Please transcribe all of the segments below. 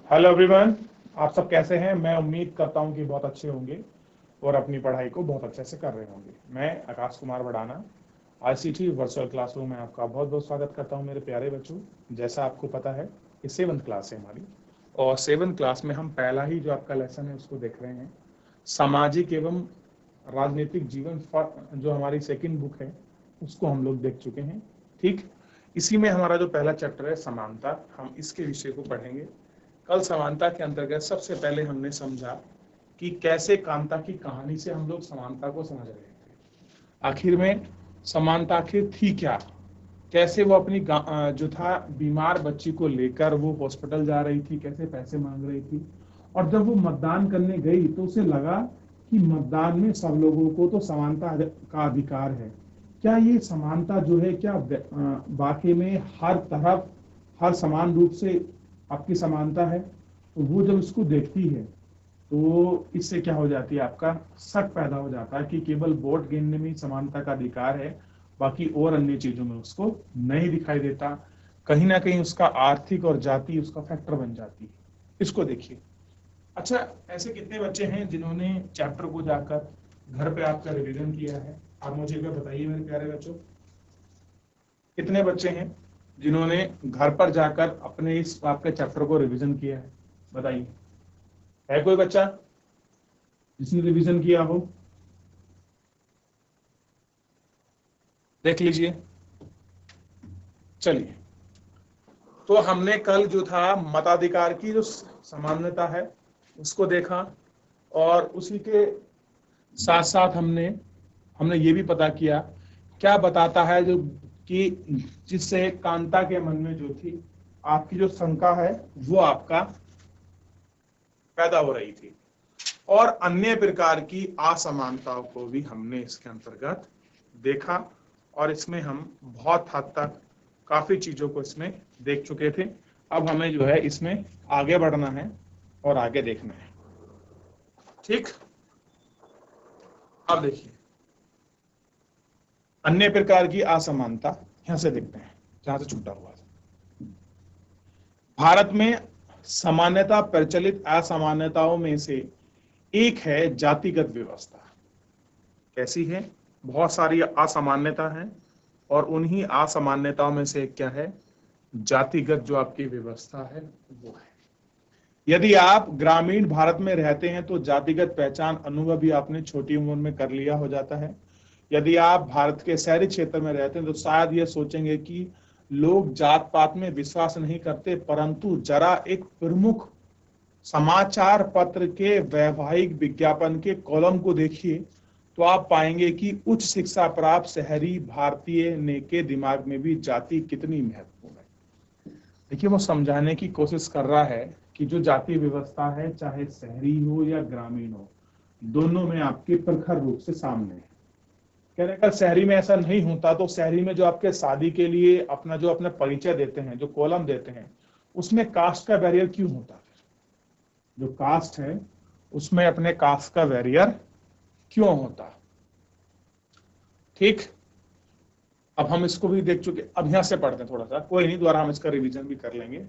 Hello everyone, आप सब कैसे हैं। मैं उम्मीद करता हूं कि बहुत अच्छे होंगे और अपनी पढ़ाई को बहुत अच्छे से कर रहे होंगे। मैं Akash Kumar Badana ICT virtual classroom में आपका बहुत बहुत स्वागत करता हूं मेरे प्यारे बच्चों। जैसा आपको पता है कि 7th क्लास है हमारी, और 7th क्लास में हम पहला ही जो आपका लेसन है उसको देख रहे हैं, सामाजिक एवं राजनीतिक जीवन। जो हमारी सेकेंड बुक है उसको हम लोग देख चुके हैं। ठीक, इसी में हमारा जो पहला चैप्टर है समानता, हम इसके विषय को पढ़ेंगे। कल समानता के अंतर्गत सबसे पहले हमने समझा कि कैसे कांता की कहानी से हम लोग समानता को समझ रहे थे। आखिर में समानता आखिर थी क्या, कैसे वो अपनी जो था बीमार बच्ची को लेकर वो हॉस्पिटल जा रही थी, कैसे पैसे मांग रही थी, और जब वो मतदान करने गई तो उसे लगा कि मतदान में सब लोगों को तो समानता का अधिकार है। क्या ये समानता जो है, क्या वाकई में हर तरफ हर समान रूप से आपकी समानता है? तो वो जब इसको देखती है तो इससे क्या हो जाती है, आपका शक पैदा हो जाता है कि केवल वोट गिनने में ही समानता का अधिकार है, बाकी और अन्य चीजों में उसको नहीं दिखाई देता। कहीं ना कहीं उसका आर्थिक और जाति उसका फैक्टर बन जाती है। इसको देखिए। अच्छा, ऐसे कितने बच्चे हैं जिन्होंने चैप्टर को जाकर घर पे आपका रिवीजन किया है? आप मुझे एक बार बताइए मेरे प्यारे बच्चों, कितने बच्चे हैं जिन्होंने घर पर जाकर अपने इस आपके चैप्टर को रिवीजन किया है? बताइए, है कोई बच्चा जिसने रिवीजन किया हो? देख लीजिए। चलिए, तो हमने कल जो था मताधिकार की जो सामान्यता है उसको देखा, और उसी के साथ साथ हमने हमने ये भी पता किया क्या बताता है जो कि जिससे कांता के मन में जो थी आपकी जो शंका है वो आपका पैदा हो रही थी, और अन्य प्रकार की असमानताओं को भी हमने इसके अंतर्गत देखा। और इसमें हम बहुत हद तक काफी चीजों को इसमें देख चुके थे। अब हमें जो है इसमें आगे बढ़ना है और आगे देखना है। ठीक, अब देखिए, अन्य प्रकार की असमानता यहां से देखते हैं जहां से छूटा हुआ था। भारत में सामान्यता प्रचलित असामान्यताओं में से एक है जातिगत व्यवस्था। कैसी है? बहुत सारी असामान्यता है, और उन्हीं असामान्यताओं में से एक क्या है? जातिगत जो आपकी व्यवस्था है वो है। यदि आप ग्रामीण भारत में रहते हैं तो जातिगत पहचान अनुभव भी आपने छोटी उम्र में कर लिया हो जाता है। यदि आप भारत के शहरी क्षेत्र में रहते हैं तो शायद ये सोचेंगे कि लोग जात पात में विश्वास नहीं करते, परंतु जरा एक प्रमुख समाचार पत्र के वैवाहिक विज्ञापन के कॉलम को देखिए तो आप पाएंगे कि उच्च शिक्षा प्राप्त शहरी भारतीय ने के दिमाग में भी जाति कितनी महत्वपूर्ण है। देखिए, वो समझाने की कोशिश कर रहा है कि जो जाति व्यवस्था है, चाहे शहरी हो या ग्रामीण हो, दोनों में आपके प्रखर रूप से सामने है। कह रहे अगर शहरी में ऐसा नहीं होता तो शहरी में जो आपके शादी के लिए अपना जो अपना परिचय देते हैं, जो कॉलम देते हैं, उसमें कास्ट का बैरियर क्यों होता? जो कास्ट है उसमें अपने कास्ट का बैरियर क्यों होता? ठीक, अब हम इसको भी देख चुके। अब यहां से पढ़ते हैं थोड़ा सा, कोई नहीं, दोबारा हम इसका रिवीजन भी कर लेंगे।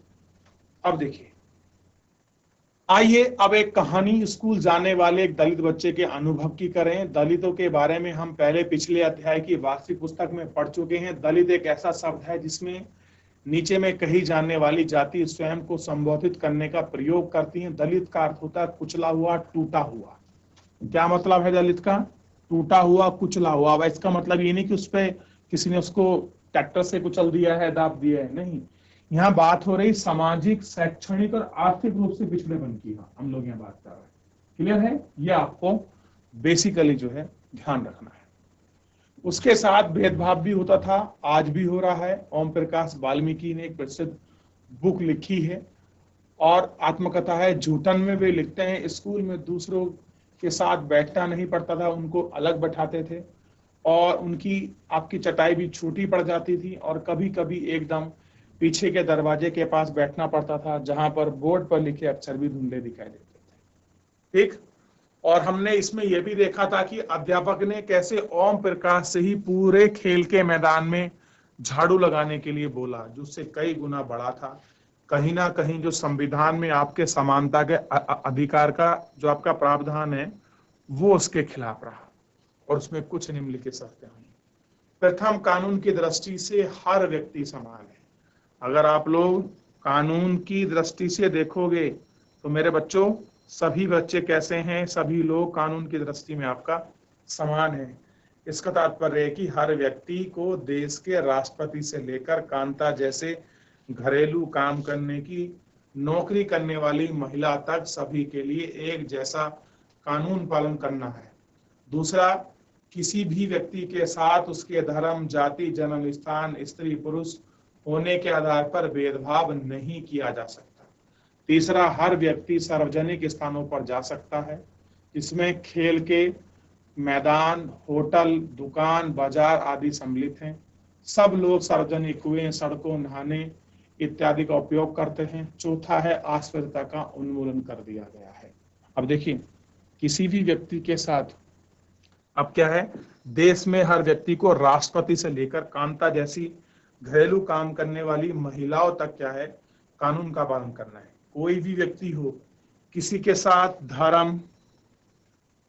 अब देखिए, आइए अब एक कहानी स्कूल जाने वाले एक दलित बच्चे के अनुभव की करें। दलितों के बारे में हम पहले पिछले अध्याय की वार्षिक पुस्तक में पढ़ चुके हैं। दलित एक ऐसा शब्द है जिसमें नीचे में कही जाने वाली जाति स्वयं को संबोधित करने का प्रयोग करती है। दलित का अर्थ होता है कुचला हुआ, टूटा हुआ। क्या मतलब है दलित का? टूटा हुआ, कुचला हुआ। अब इसका मतलब ये नहीं कि उस पर किसी ने उसको ट्रैक्टर से कुचल दिया है, दाब दिया है, नहीं। यहाँ बात हो रही सामाजिक, शैक्षणिक और आर्थिक रूप से पिछड़ेपन की। हम लोग यहाँ बात कर रहे हैं। क्लियर है? ये आपको बेसिकली जो है ध्यान रखना है। उसके साथ भेदभाव भी होता था, आज भी हो रहा है। ओम प्रकाश वाल्मीकि ने एक प्रसिद्ध बुक लिखी है और आत्मकथा है झूठन में। वे लिखते हैं स्कूल में दूसरों के साथ बैठना नहीं पड़ता था, उनको अलग बैठाते थे, और उनकी आपकी चटाई भी छोटी पड़ जाती थी, और कभी कभी एकदम पीछे के दरवाजे के पास बैठना पड़ता था जहां पर बोर्ड पर लिखे अक्षर भी धुंधले दिखाई देते थे। ठीक, और हमने इसमें यह भी देखा था कि अध्यापक ने कैसे ओम प्रकाश से ही पूरे खेल के मैदान में झाड़ू लगाने के लिए बोला, जो उससे कई गुना बड़ा था। कहीं ना कहीं जो संविधान में आपके समानता के अधिकार का जो आपका प्रावधान है वो उसके खिलाफ रहा और उसमें कुछ निम्नलिखित शर्तें हुई। प्रथम, कानून की दृष्टि से हर व्यक्ति समान है। अगर आप लोग कानून की दृष्टि से देखोगे तो मेरे बच्चों, सभी बच्चे कैसे हैं? सभी लोग कानून की दृष्टि में आपका समान है। इसका तात्पर्य है कि हर व्यक्ति को देश के राष्ट्रपति से लेकर कांता जैसे घरेलू काम करने की नौकरी करने वाली महिला तक सभी के लिए एक जैसा कानून पालन करना है। दूसरा, किसी भी व्यक्ति के साथ उसके धर्म, जाति, जन्म स्थान, स्त्री पुरुष होने के आधार पर भेदभाव नहीं किया जा सकता। तीसरा, हर व्यक्ति सार्वजनिक स्थानों पर जा सकता है, इसमें खेल के मैदान, होटल, दुकान, बाजार आदि सम्मिलित हैं। सब लोग सार्वजनिक कुएं, सड़कों, नहाने इत्यादि का उपयोग करते हैं। चौथा है, अस्पृश्यता का उन्मूलन कर दिया गया है। अब देखिए, किसी भी व्यक्ति के साथ अब क्या है, देश में हर व्यक्ति को राष्ट्रपति से लेकर कांता जैसी घरेलू काम करने वाली महिलाओं तक क्या है, कानून का पालन करना है। कोई भी व्यक्ति हो, किसी के साथ धर्म,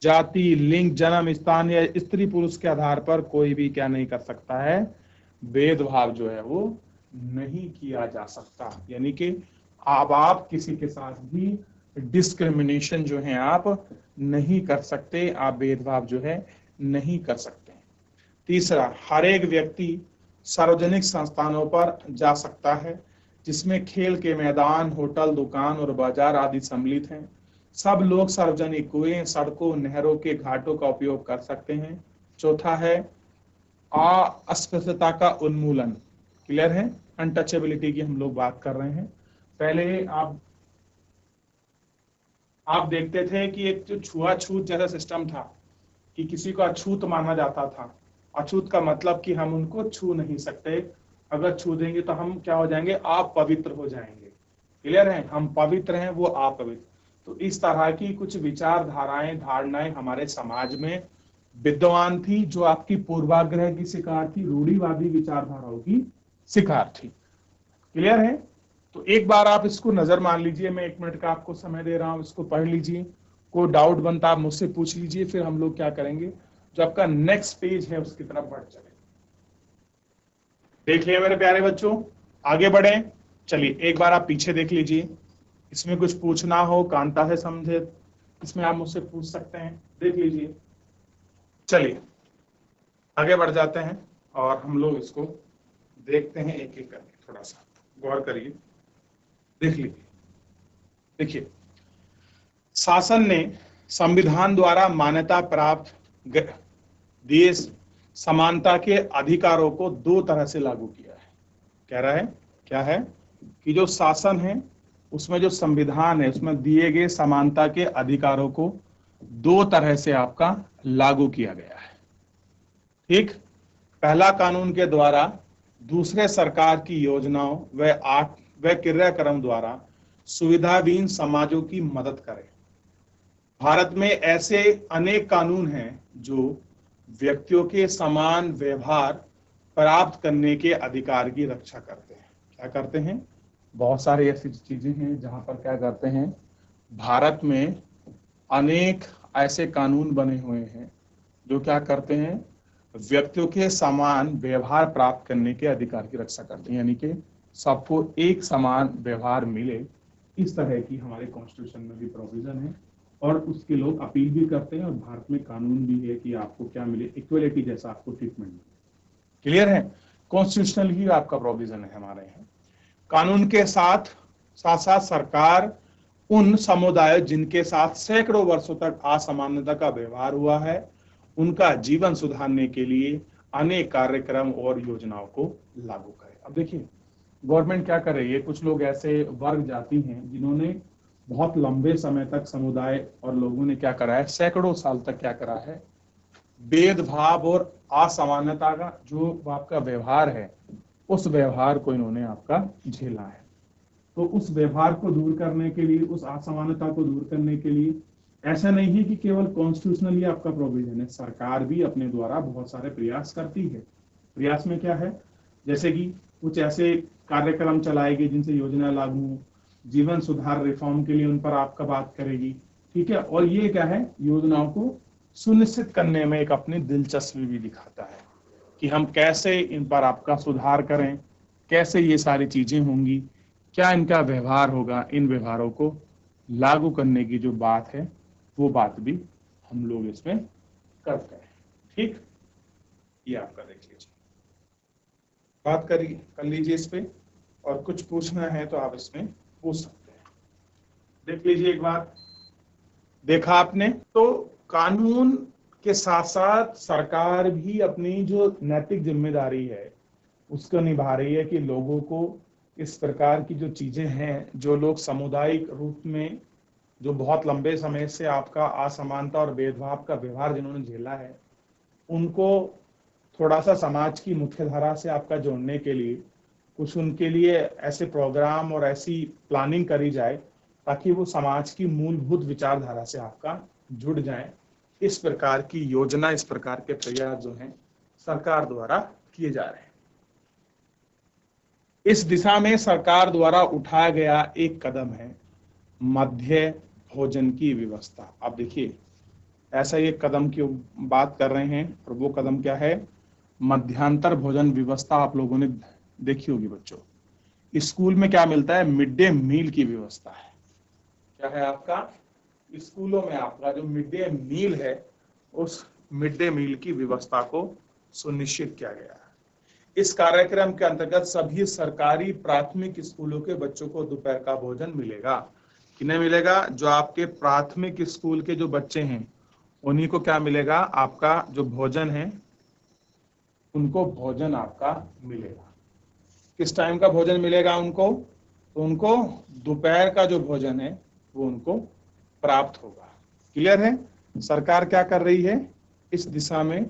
जाति, लिंग, जन्म स्थान या स्त्री पुरुष के आधार पर कोई भी क्या नहीं कर सकता है, भेदभाव जो है वो नहीं किया जा सकता। यानी कि आप किसी के साथ भी डिस्क्रिमिनेशन जो है आप नहीं कर सकते, आप भेदभाव जो है नहीं कर सकते। तीसरा, हर एक व्यक्ति सार्वजनिक संस्थानों पर जा सकता है, जिसमें खेल के मैदान, होटल, दुकान और बाजार आदि सम्मिलित हैं। सब लोग सार्वजनिक कुएं, सड़कों, नहरों के घाटों का उपयोग कर सकते हैं। चौथा है, अस्पृश्यता का उन्मूलन। क्लियर है? अनटचेबिलिटी की हम लोग बात कर रहे हैं। पहले आप देखते थे कि एक जो छुआछूत जैसा सिस्टम था कि किसी को अछूत माना जाता था। अछूत का मतलब कि हम उनको छू नहीं सकते, अगर छू देंगे तो हम क्या हो जाएंगे, आप पवित्र हो जाएंगे। क्लियर है? हम पवित्र हैं, वो अपवित्र। तो इस तरह की कुछ विचारधाराएं, धारणाएं हमारे समाज में विद्यमान थी, जो आपकी पूर्वाग्रह की शिकार थी, रूढ़िवादी विचारधाराओं की शिकार थी। क्लियर है? तो एक बार आप इसको नजर मान लीजिए, मैं 1 मिनट का आपको समय दे रहा हूं, इसको पढ़ लीजिए। कोई डाउट बनता आप मुझसे पूछ लीजिए, फिर हम लोग क्या करेंगे, जो आपका नेक्स्ट पेज है उसकी तरफ बढ़ चले। देखिए मेरे प्यारे बच्चों, आगे बढ़े। चलिए एक बार आप पीछे देख लीजिए, इसमें कुछ पूछना हो कांता से समझे, इसमें आप मुझसे पूछ सकते हैं, देख लीजिए। चलिए आगे बढ़ जाते हैं और हम लोग इसको देखते हैं एक एक करके। थोड़ा सा गौर करिए, देख लीजिए। देखिए, शासन ने संविधान द्वारा मान्यता प्राप्त देश समानता के अधिकारों को 2 तरह से लागू किया है। कह रहा है क्या है कि जो शासन है उसमें जो संविधान है उसमें दिए गए समानता के अधिकारों को 2 तरह से आपका लागू किया गया है। ठीक, पहला, कानून के द्वारा, दूसरे सरकार की योजनाओं व क्रियाक्रम द्वारा सुविधाहीन समाजों की मदद करें। भारत में ऐसे अनेक कानून हैं जो व्यक्तियों के समान व्यवहार प्राप्त करने के अधिकार की रक्षा करते हैं। क्या करते हैं? बहुत सारी ऐसी चीजें हैं जहां पर क्या करते हैं, भारत में अनेक ऐसे कानून बने हुए हैं जो क्या करते हैं, व्यक्तियों के समान व्यवहार प्राप्त करने के अधिकार की रक्षा करते हैं। यानी कि सबको एक समान व्यवहार मिले, इस तरह की हमारे कॉन्स्टिट्यूशन में भी प्रोविजन है और उसके लोग अपील भी करते हैं और भारत में कानून भी है कि आपको क्या मिले, इक्वलिटी जैसा आपको ट्रीटमेंट मिले। क्लियर है? कॉन्स्टिट्यूशनल ही आपका प्रोविजन है हमारे यहाँ। कानून के साथ साथ सरकार उन समुदायों जिनके साथ सैकड़ों वर्षों तक असमानता का व्यवहार हुआ है, उनका जीवन सुधारने के लिए अनेक कार्यक्रम और योजनाओं को लागू करे। अब देखिए गवर्नमेंट क्या कर रही है, कुछ लोग ऐसे वर्ग जाति हैं जिन्होंने बहुत लंबे समय तक समुदाय और लोगों ने क्या करा है, सैकड़ों साल तक क्या करा है, भेदभाव और असमानता का जो आपका व्यवहार है, उस व्यवहार को इन्होंने आपका झेला है। तो उस व्यवहार को दूर करने के लिए, उस असमानता को दूर करने के लिए, ऐसा नहीं है कि केवल कॉन्स्टिट्यूशनली आपका प्रोविजन है, सरकार भी अपने द्वारा बहुत सारे प्रयास करती है। प्रयास में क्या है, जैसे कि कुछ ऐसे कार्यक्रम चलाएगी जिनसे योजना लागू, जीवन सुधार रिफॉर्म के लिए उन पर आपका बात करेगी, ठीक है। और ये क्या है, योजनाओं को सुनिश्चित करने में एक अपनी दिलचस्पी भी दिखाता है कि हम कैसे इन पर आपका सुधार करें, कैसे ये सारी चीजें होंगी, क्या इनका व्यवहार होगा, इन व्यवहारों को लागू करने की जो बात है वो बात भी हम लोग इसमें करते हैं, ठीक। ये आपका देख लीजिए, बात कर लीजिए इस पे, और कुछ पूछना है तो आप इसमें पूछ सकते हैं। देख लीजिए एक बार, देखा आपने, तो कानून के साथ साथ सरकार भी अपनी जो नैतिक जिम्मेदारी है उसको निभा रही है कि लोगों को इस प्रकार की जो चीजें हैं, जो लोग सामुदायिक रूप में जो बहुत लंबे समय से आपका असमानता और भेदभाव का व्यवहार जिन्होंने झेला है, उनको थोड़ा सा समाज की मुख्यधारा से आपका जोड़ने के लिए कुछ उनके लिए ऐसे प्रोग्राम और ऐसी प्लानिंग करी जाए ताकि वो समाज की मूलभूत विचारधारा से आपका जुड़ जाए। इस प्रकार की योजना, इस प्रकार के प्रयास जो हैं सरकार द्वारा किए जा रहे हैं। इस दिशा में सरकार द्वारा उठाया गया एक कदम है मध्य भोजन की व्यवस्था। आप देखिए, ऐसा एक कदम की बात कर रहे हैं, और वो कदम क्या है, मध्यांतर भोजन व्यवस्था। आप लोगों ने देखी होगी बच्चों, स्कूल में क्या मिलता है, मिड डे मील की व्यवस्था है। क्या है आपका, स्कूलों में आपका जो मिड डे मील है, उस मिड डे मील की व्यवस्था को सुनिश्चित किया गया है। इस कार्यक्रम के अंतर्गत सभी सरकारी प्राथमिक स्कूलों के बच्चों को दोपहर का भोजन मिलेगा। किन्हें मिलेगा, जो आपके प्राथमिक स्कूल के जो बच्चे हैं उन्हीं को क्या मिलेगा, आपका जो भोजन है, उनको भोजन आपका मिलेगा। किस टाइम का भोजन मिलेगा उनको, तो उनको दोपहर का जो भोजन है वो उनको प्राप्त होगा। क्लियर है, सरकार क्या कर रही है, इस दिशा में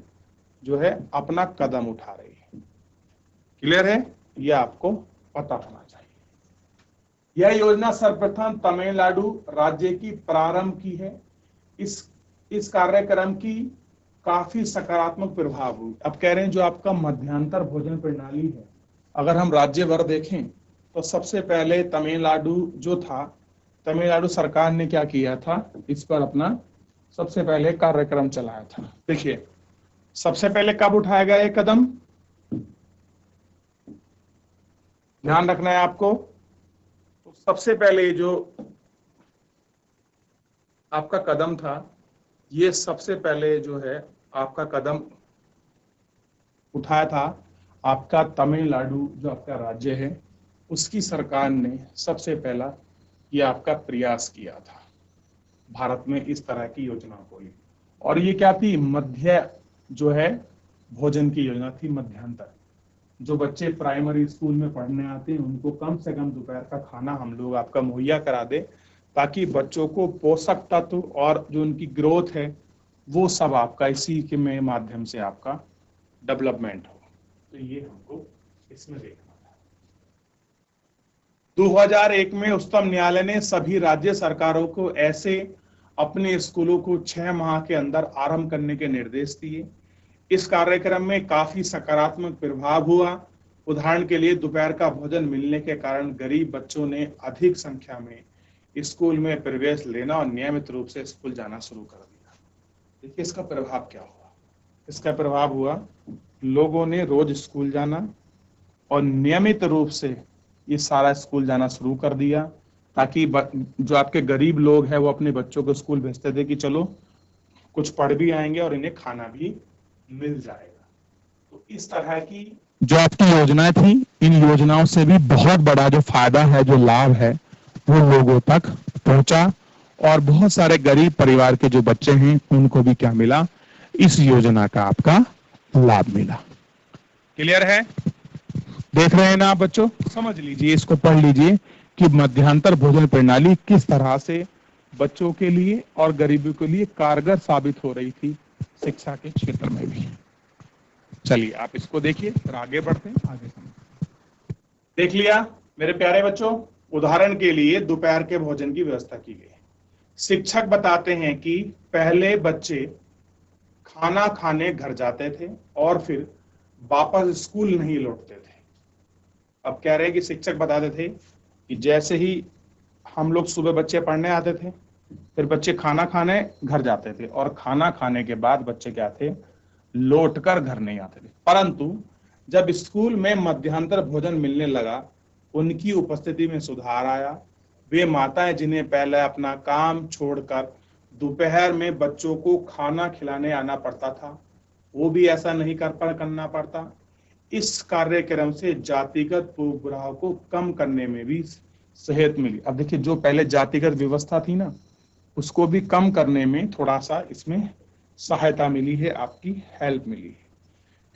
जो है अपना कदम उठा रही है। क्लियर है, यह आपको पता होना चाहिए। यह योजना सर्वप्रथम तमिलनाडु राज्य की प्रारंभ की है। इस कार्यक्रम की काफी सकारात्मक प्रभाव हुई। अब कह रहे हैं जो आपका मध्यांतर भोजन प्रणाली है, अगर हम राज्य भर देखें तो सबसे पहले तमिलनाडु जो था, तमिलनाडु सरकार ने क्या किया था, इस पर अपना सबसे पहले कार्यक्रम चलाया था। देखिए, सबसे पहले कब उठाया गया एक कदम, ध्यान रखना है आपको। तो सबसे पहले जो आपका कदम था, ये सबसे पहले जो है आपका कदम उठाया था आपका तमिलनाडु जो आपका राज्य है, उसकी सरकार ने सबसे पहला ये आपका प्रयास किया था भारत में इस तरह की योजना को लिए। और ये क्या थी, मध्य जो है भोजन की योजना थी, मध्यांतर। जो बच्चे प्राइमरी स्कूल में पढ़ने आते हैं उनको कम से कम दोपहर का खाना हम लोग आपका मुहैया करा दे, ताकि बच्चों को पोषक तत्व और जो उनकी ग्रोथ है वो सब आपका इसी के में माध्यम से आपका डेवलपमेंट हो। तो ये हमको इसमें देखना था। 2001 में उच्चतम न्यायालय ने सभी राज्य सरकारों को ऐसे अपने स्कूलों को 6 माह के अंदर आरंभ करने के निर्देश दिए। इस कार्यक्रम में काफी सकारात्मक प्रभाव हुआ। उदाहरण के लिए दोपहर का भोजन मिलने के कारण गरीब बच्चों ने अधिक संख्या में स्कूल में प्रवेश लेना और नियमित रूप से स्कूल जाना शुरू कर दिया। देखिए इसका प्रभाव क्या हुआ, इसका प्रभाव हुआ लोगों ने रोज स्कूल जाना और नियमित रूप से ये सारा स्कूल जाना शुरू कर दिया, ताकि जो आपके गरीब लोग हैं वो अपने बच्चों को स्कूल भेजते थे कि चलो कुछ पढ़ भी आएंगे और इन्हें खाना भी मिल जाएगा। तो इस तरह की जो आपकी योजनाएं थी, इन योजनाओं से भी बहुत बड़ा जो फायदा है, जो लाभ है, वो लोगों तक पहुंचा और बहुत सारे गरीब परिवार के जो बच्चे हैं उनको भी क्या मिला, इस योजना का आपका लाभ मिला। क्लियर है, देख रहे हैं ना आप बच्चों, समझ लीजिए, इसको पढ़ लीजिए कि मध्यांतर भोजन प्रणाली किस तरह से बच्चों के लिए और गरीबों के लिए कारगर साबित हो रही थी शिक्षा के क्षेत्र में भी। चलिए आप इसको देखिए, फिर आगे बढ़ते हैं, आगे समझते। देख लिया मेरे प्यारे बच्चों, उदाहरण के लिए दोपहर के भोजन की व्यवस्था की गई। शिक्षक बताते हैं कि पहले बच्चे खाना खाने घर जाते थे और फिर वापस स्कूल नहीं लौटते थे। अब कह रहे हैं कि शिक्षक बताते थे कि जैसे ही हम लोग सुबह बच्चे पढ़ने आते थे, फिर बच्चे खाना खाने घर जाते थे और खाना खाने के बाद बच्चे क्या थे, लौटकर घर नहीं आते थे। परंतु जब स्कूल में मध्यांतर भोजन मिलने लगा, उनकी उपस्थिति में सुधार आया। वे माताएं जिन्हें पहले अपना काम छोड़कर दोपहर में बच्चों को खाना खिलाने आना पड़ता था, वो भी ऐसा नहीं करना पड़ता। इस कार्यक्रम से जातिगत पूर्वाग्रह को कम करने में भी सहायता मिली। अब देखिए, जो पहले जातिगत व्यवस्था थी ना, उसको भी कम करने में थोड़ा सा इसमें सहायता मिली है, आपकी हेल्प मिली है।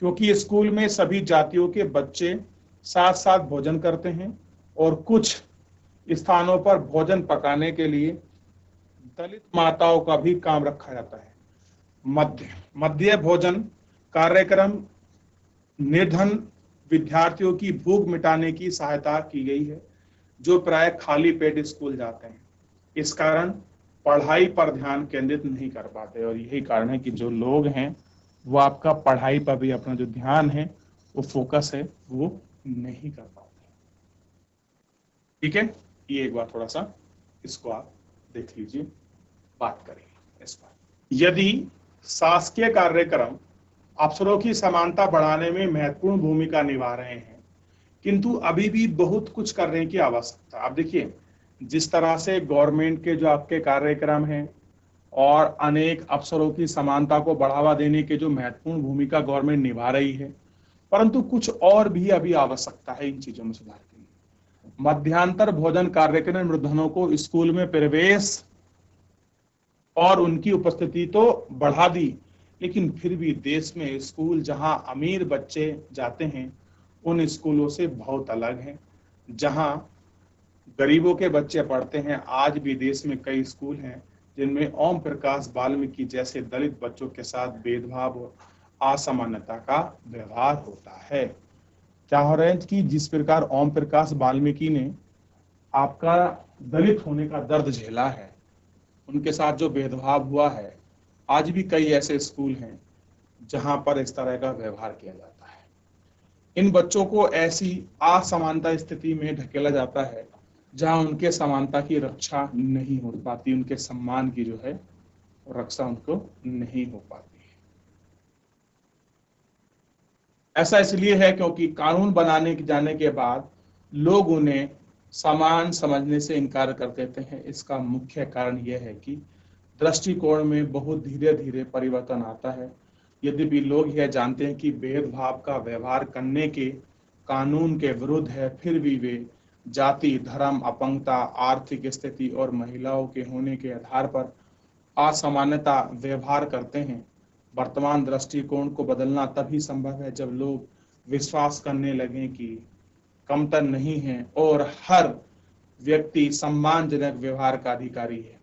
क्योंकि स्कूल में सभी जातियों के बच्चे साथ साथ भोजन करते हैं और कुछ स्थानों पर भोजन पकाने के लिए दलित माताओं का भी काम रखा जाता है। मध्य भोजन कार्यक्रम निर्धन विद्यार्थियों की भूख मिटाने की सहायता की गई है, जो प्राय खाली पेट स्कूल जाते हैं। इस कारण पढ़ाई पर ध्यान केंद्रित नहीं कर पाते, और यही कारण है कि जो लोग हैं वो आपका पढ़ाई पर भी अपना जो ध्यान है, वो फोकस है, वो नहीं कर पाते। ठीक है, ये एक बार थोड़ा सा इसको आप देख लीजिए, बात करेंगे इस पर। यदि शासकीय कार्यक्रम अवसरों की समानता बढ़ाने में महत्वपूर्ण भूमिका निभा रहे हैं, किंतु अभी भी बहुत कुछ करने की आवश्यकता। आप देखिए, जिस तरह से गवर्नमेंट के जो आपके कार्यक्रम हैं और अनेक अवसरों की समानता को बढ़ावा देने के जो महत्वपूर्ण भूमिका गवर्नमेंट निभा रही है, परंतु कुछ और भी अभी आवश्यकता है इन चीजों में सुधार के लिए। मध्यांतर भोजन कार्यक्रम निर्धनों को स्कूल में प्रवेश और उनकी उपस्थिति तो बढ़ा दी, लेकिन फिर भी देश में स्कूल जहां अमीर बच्चे जाते हैं, उन स्कूलों से बहुत अलग हैं। जहां गरीबों के बच्चे पढ़ते हैं, आज भी देश में कई स्कूल हैं जिनमें ओम प्रकाश वाल्मीकि जैसे दलित बच्चों के साथ भेदभाव और असमानता का व्यवहार होता है। क्या हो रहा है कि जिस प्रकार ओम प्रकाश वाल्मीकि ने आपका दलित होने का दर्द झेला है, उनके साथ जो भेदभाव हुआ है, आज भी कई ऐसे स्कूल हैं जहां पर इस तरह का व्यवहार किया जाता है। इन बच्चों को ऐसी असमानता स्थिति में ढकेला जाता है जहां उनके समानता की रक्षा नहीं हो पाती, उनके सम्मान की जो है रक्षा उनको नहीं हो पाती है। ऐसा इसलिए है क्योंकि कानून बनाने जाने के बाद लोग उन्हें समान समझने से इनकार कर देते हैं। इसका मुख्य कारण यह है कि दृष्टिकोण में बहुत धीरे धीरे परिवर्तन आता है। यद्यपि लोग यह जानते हैं कि भेदभाव का व्यवहार करने के कानून के विरुद्ध है, फिर भी वे जाति, धर्म, अपंगता, आर्थिक स्थिति और महिलाओं के होने के आधार पर असमानता व्यवहार करते हैं। वर्तमान दृष्टिकोण को बदलना तभी संभव है जब लोग विश्वास करने लगें कि कमतर नहीं है और हर व्यक्ति सम्मानजनक व्यवहार का अधिकारी है।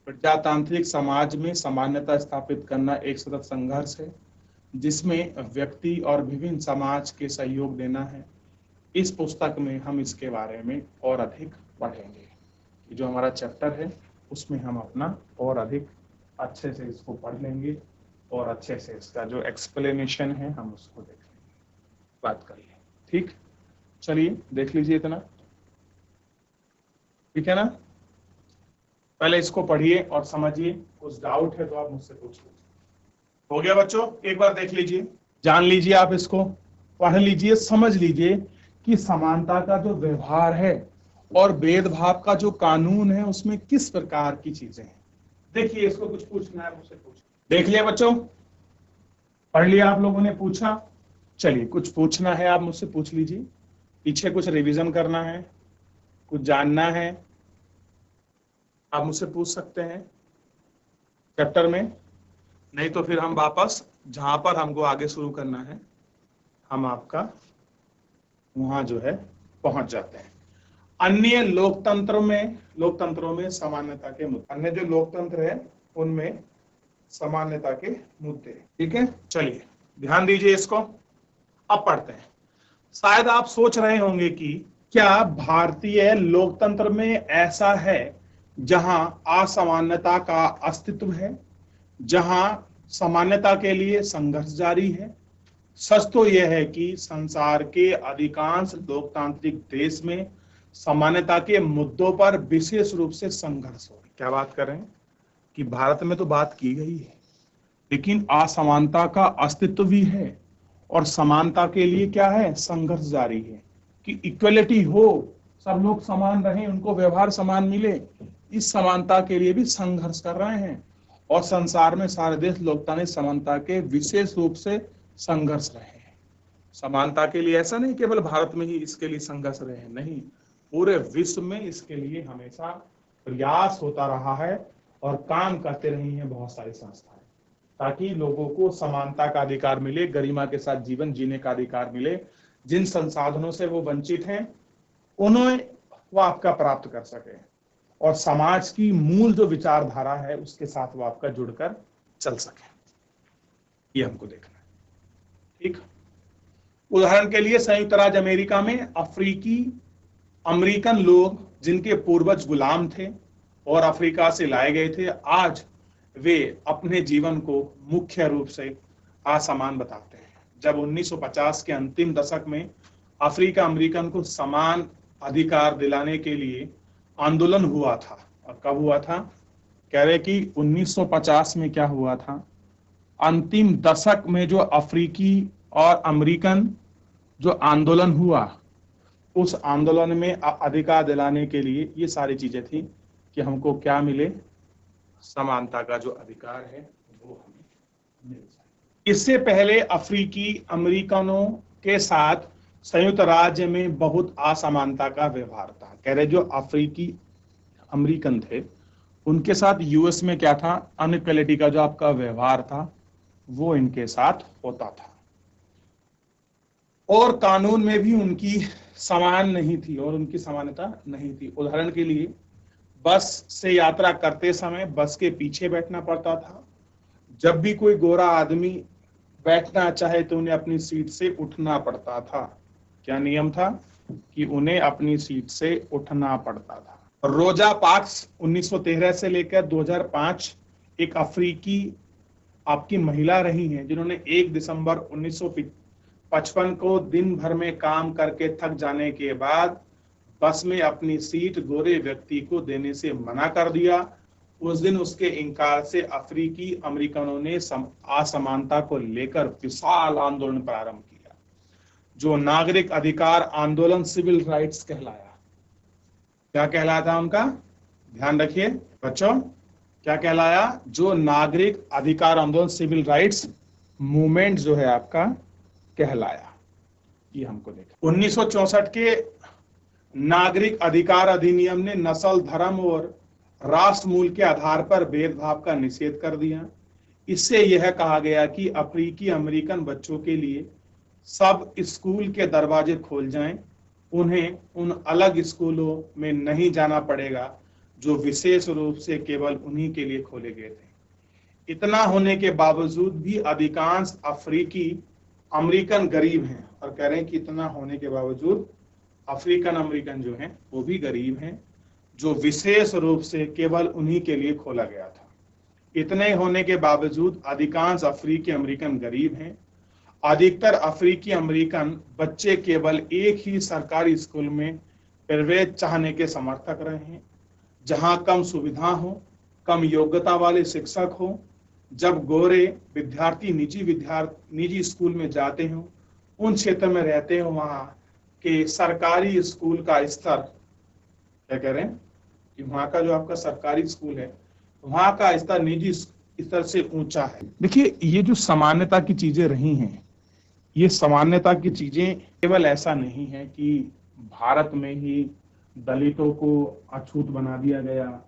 प्रजातांत्रिक समाज में समानता स्थापित करना एक सतत संघर्ष है, जिसमें व्यक्ति और विभिन्न समाज के सहयोग देना है। इस पुस्तक में हम इसके बारे में और अधिक पढ़ेंगे। जो हमारा चैप्टर है उसमें हम अपना और अधिक अच्छे से इसको पढ़ लेंगे और अच्छे से इसका जो एक्सप्लेनेशन है हम उसको देख लेंगे, बात कर लेंगे। ठीक, चलिए देख लीजिए इतना, ठीक है ना। पहले इसको पढ़िए और समझिए, कुछ डाउट है तो आप मुझसे पूछ लीजिए। हो गया बच्चों, एक बार देख लीजिए, जान लीजिए, आप इसको पढ़ लीजिए, समझ लीजिए कि समानता का जो व्यवहार है और भेदभाव का जो कानून है उसमें किस प्रकार की चीजें हैं। देखिए, इसको कुछ पूछना है मुझसे पूछ। देख लिया बच्चों, पढ़ लिया आप लोगों ने, पूछा। चलिए, कुछ पूछना है आप मुझसे पूछ लीजिए, पीछे कुछ रिवीजन करना है, कुछ जानना है, आप मुझसे पूछ सकते हैं चैप्टर में। नहीं तो फिर हम वापस जहां पर हमको आगे शुरू करना है, हम आपका वहां जो है पहुंच जाते हैं। अन्य लोकतंत्रों में समानता के मुद्दे, अन्य जो लोकतंत्र है उनमें समानता के मुद्दे। ठीक है, चलिए ध्यान दीजिए इसको, अब पढ़ते हैं। शायद आप सोच रहे होंगे कि क्या भारतीय लोकतंत्र में ऐसा है जहां असमानता का अस्तित्व है, जहां समानता के लिए संघर्ष जारी है। सच तो यह है कि संसार के अधिकांश लोकतांत्रिक देश में समानता के मुद्दों पर विशेष रूप से संघर्ष हो। क्या बात कर रहे हैं कि भारत में तो बात की गई है, लेकिन असमानता का अस्तित्व भी है और समानता के लिए क्या है, संघर्ष जारी है कि इक्वलिटी हो, सब लोग समान रहें, उनको व्यवहार समान मिले। इस समानता के लिए भी संघर्ष कर रहे हैं और संसार में सारे देश लोकतांत्रिक समानता के विशेष रूप से संघर्ष रहे हैं। समानता के लिए ऐसा नहीं केवल भारत में ही इसके लिए संघर्ष रहे हैं, नहीं, पूरे विश्व में इसके लिए हमेशा प्रयास होता रहा है और काम करते रही हैं बहुत सारी संस्थाएं, ताकि लोगों को समानता का अधिकार मिले, गरिमा के साथ जीवन जीने का अधिकार मिले। जिन संसाधनों से वो वंचित हैं उन्हें वो आपका प्राप्त कर सके और समाज की मूल जो विचारधारा है उसके साथ वो आपका जुड़कर चल सके। ये हमको देखना है, ठीक। उदाहरण के लिए संयुक्त राज्य अमेरिका में अफ्रीकी अमेरिकन लोग जिनके पूर्वज गुलाम थे और अफ्रीका से लाए गए थे, आज वे अपने जीवन को मुख्य रूप से असमान बताते हैं। जब 1950 के अंतिम दशक में अफ्रीका अमेरिकन को समान अधिकार दिलाने के लिए आंदोलन हुआ था, और कब हुआ था, कह रहे कि 1950 में क्या हुआ था, अंतिम दशक में जो अफ्रीकी और अमेरिकन जो आंदोलन हुआ, उस आंदोलन में अधिकार दिलाने के लिए ये सारी चीजें थी कि हमको क्या मिले, समानता का जो अधिकार है वो हमें मिल जाए। इससे पहले अफ्रीकी अमेरिकनों के साथ संयुक्त राज्य में बहुत असमानता का व्यवहार था। कह रहे जो अफ्रीकी अमेरिकन थे उनके साथ यूएस में क्या था, अनइक्वालिटी का जो आपका व्यवहार था वो इनके साथ होता था और कानून में भी उनकी समान नहीं थी और उनकी समानता नहीं थी। उदाहरण के लिए बस से यात्रा करते समय बस के पीछे बैठना पड़ता था। जब भी कोई गोरा आदमी बैठना चाहे तो उन्हें अपनी सीट से उठना पड़ता था। क्या नियम था कि उन्हें अपनी सीट से उठना पड़ता था। रोजा पार्क्स 1913 से लेकर 2005 एक अफ्रीकी आपकी महिला रही हैं जिन्होंने 1 दिसंबर 1955 को दिन भर में काम करके थक जाने के बाद बस में अपनी सीट गोरे व्यक्ति को देने से मना कर दिया। उस दिन उसके इनकार से अफ्रीकी अमेरिकनों ने असमानता को लेकर विशाल आंदोलन प्रारंभ किया, जो नागरिक अधिकार आंदोलन सिविल राइट्स कहलाया। क्या कहलाता उनका, ध्यान रखिए बच्चों, क्या कहलाया, जो नागरिक अधिकार आंदोलन सिविल राइट्स मूवमेंट जो है आपका कहलाया। ये हमको देखा 1964 के नागरिक अधिकार अधिनियम ने नस्ल, धर्म और राष्ट्र मूल के आधार पर भेदभाव का निषेध कर दिया। इससे यह कहा गया कि अफ्रीकी अमेरिकन बच्चों के लिए सब स्कूल के दरवाजे खोल जाएं, उन्हें उन अलग स्कूलों में नहीं जाना पड़ेगा जो विशेष रूप से केवल उन्हीं के लिए खोले गए थे। इतना होने के बावजूद भी अधिकांश अफ्रीकी अमेरिकन गरीब हैं, और कह रहे हैं कि इतना होने के बावजूद अफ्रीकन अमेरिकन जो हैं वो भी गरीब हैं, जो विशेष रूप से केवल उन्हीं के लिए खोला गया था। इतने होने के बावजूद अधिकांश अफ्रीकी अमेरिकन गरीब हैं। अधिकतर अफ्रीकी अमेरिकन बच्चे केवल एक ही सरकारी स्कूल में प्रवेश चाहने के समर्थक रहे हैं, जहां कम सुविधा हो, कम योग्यता वाले शिक्षक हो। जब गोरे विद्यार्थी निजी स्कूल में जाते हो, उन क्षेत्र में रहते हो, वहां के सरकारी स्कूल का स्तर, क्या कह रहे हैं कि वहां का जो आपका सरकारी स्कूल है वहां का स्तर निजी स्तर से ऊंचा है। देखिए ये जो समानता की चीजें रही हैं, ये समानता की चीजें केवल ऐसा नहीं है कि भारत में ही दलितों को अछूत बना दिया गया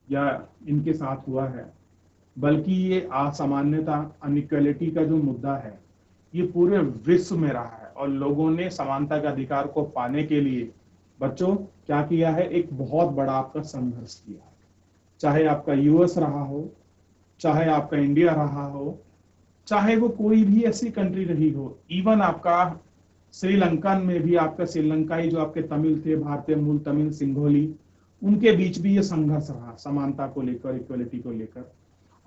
या इनके साथ हुआ है, बल्कि ये असामान्यता, अनइक्वालिटी का जो मुद्दा है ये पूरे विश्व में रहा है और लोगों ने समानता के अधिकार को पाने के लिए बच्चों क्या किया है, एक बहुत बड़ा आपका संघर्ष किया है। चाहे आपका यूएस रहा हो, चाहे आपका इंडिया रहा हो, चाहे वो कोई भी ऐसी कंट्री रही हो, इवन आपका श्रीलंकन में भी आपका श्रीलंकाई जो आपके तमिल थे, भारतीय मूल तमिल सिंघोली, उनके बीच भी ये संघर्ष रहा समानता को लेकर, इक्वलिटी को लेकर।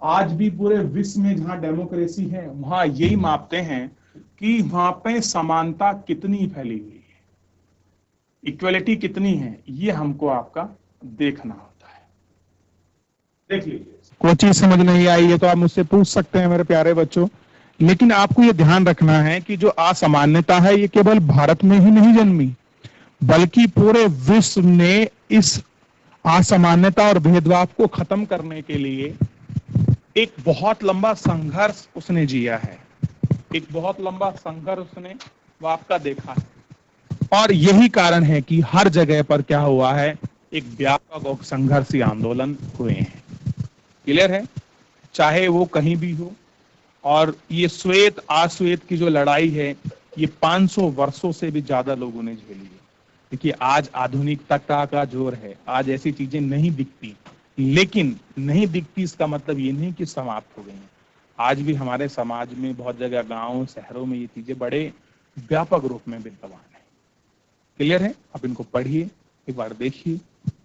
आज भी पूरे विश्व में जहां डेमोक्रेसी है वहां यही मापते हैं कि वहां पे समानता कितनी फैली हुई है, इक्वलिटी कितनी है, ये हमको आपका देखना होता है। देख लीजिए, कोई चीज समझ नहीं आई है तो आप मुझसे पूछ सकते हैं मेरे प्यारे बच्चों, लेकिन आपको ये ध्यान रखना है कि जो असामान्यता है ये केवल भारत में ही नहीं जन्मी, बल्कि पूरे विश्व ने इस असामान्यता और भेदभाव को खत्म करने के लिए एक बहुत लंबा संघर्ष उसने जिया है, एक बहुत लंबा संघर्ष उसने वो आपका देखा है। और यही कारण है कि हर जगह पर क्या हुआ है, एक व्यापक और संघर्षी आंदोलन हुए हैं। क्लियर है? चाहे वो कहीं भी हो। और ये श्वेत अश्वेत की जो लड़ाई है ये 500 वर्षों से भी ज्यादा लोगों ने झेली है। देखिए आज आधुनिकता का जोर है, आज ऐसी चीजें नहीं दिखती, लेकिन नहीं दिखती इसका मतलब ये नहीं कि समाप्त हो गई हैं। आज भी हमारे समाज में बहुत जगह गांव शहरों में ये चीजें बड़े व्यापक रूप में विद्यमान है। क्लियर है? आप इनको पढ़िए, एक बार देखिए,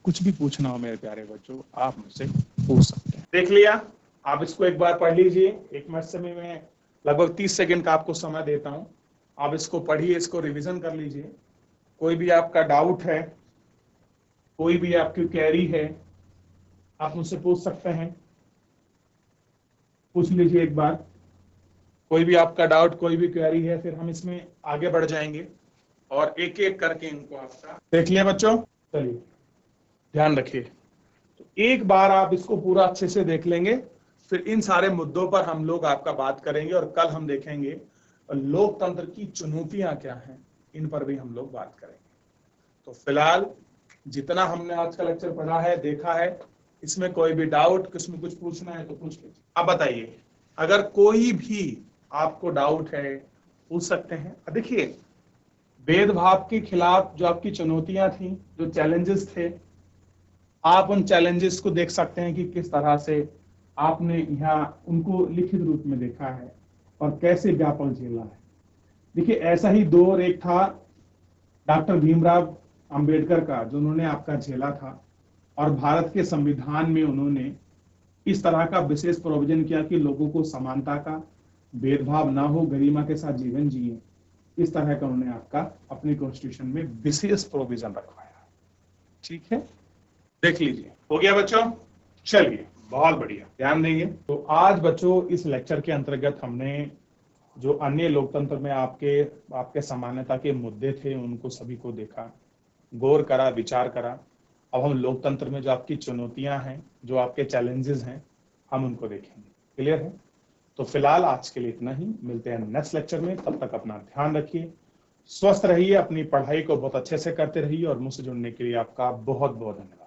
कुछ भी पूछना हो मेरे प्यारे बच्चों आप मुझसे पूछ सकते हैं। देख लिया? आप इसको एक बार पढ़ लीजिए। एक मिनट समय में लगभग 30 सेकंड का आपको समय देता हूं, आप इसको पढ़िए, इसको रिवीजन कर लीजिए। कोई भी आपका डाउट है, कोई भी आपकी क्वेरी है, आप मुझसे पूछ सकते हैं, पूछ लीजिए एक बार। कोई भी आपका डाउट, कोई भी क्वेरी है, फिर हम इसमें आगे बढ़ जाएंगे और एक एक करके इनको आपका देख लिया बच्चों। चलिए ध्यान रखिए, तो एक बार आप इसको पूरा अच्छे से देख लेंगे, फिर इन सारे मुद्दों पर हम लोग आपका बात करेंगे और कल हम देखेंगे लोकतंत्र की चुनौतियां क्या हैं, इन पर भी हम लोग बात करेंगे। तो फिलहाल जितना हमने आज का लेक्चर पढ़ा है, देखा है, इसमें कोई भी डाउट, किसमें कुछ पूछना है तो पूछ लीजिए। आप बताइए, अगर कोई भी आपको डाउट है पूछ सकते हैं। देखिए भेदभाव के खिलाफ जो आपकी चुनौतियां थी, जो चैलेंजेस थे, आप उन चैलेंजेस को देख सकते हैं कि किस तरह से आपने यहाँ उनको लिखित रूप में देखा है और कैसे व्यापक झेला है। देखिए ऐसा ही दौर एक था डॉक्टर भीमराव अंबेडकर का, जो उन्होंने आपका झेला था और भारत के संविधान में उन्होंने इस तरह का विशेष प्रोविजन किया कि लोगों को समानता का, भेदभाव ना हो, गरिमा के साथ जीवन जिए। इस तरह का उन्होंने आपका अपने कॉन्स्टिट्यूशन में विशेष प्रोविजन रखवाया। ठीक है, देख लीजिए। हो गया बच्चों? चलिए बहुत बढ़िया, ध्यान देंगे। तो आज बच्चों इस लेक्चर के अंतर्गत हमने जो अन्य लोकतंत्र में आपके समानता के मुद्दे थे उनको सभी को देखा, गौर करा, विचार करा। अब हम लोकतंत्र में जो आपकी चुनौतियां हैं, जो आपके चैलेंजेस हैं, हम उनको देखेंगे। क्लियर है? तो फिलहाल आज के लिए इतना ही, मिलते हैं नेक्स्ट लेक्चर में। तब तक अपना ध्यान रखिए, स्वस्थ रहिए, अपनी पढ़ाई को बहुत अच्छे से करते रहिए और मुझसे जुड़ने के लिए आपका बहुत बहुत धन्यवाद।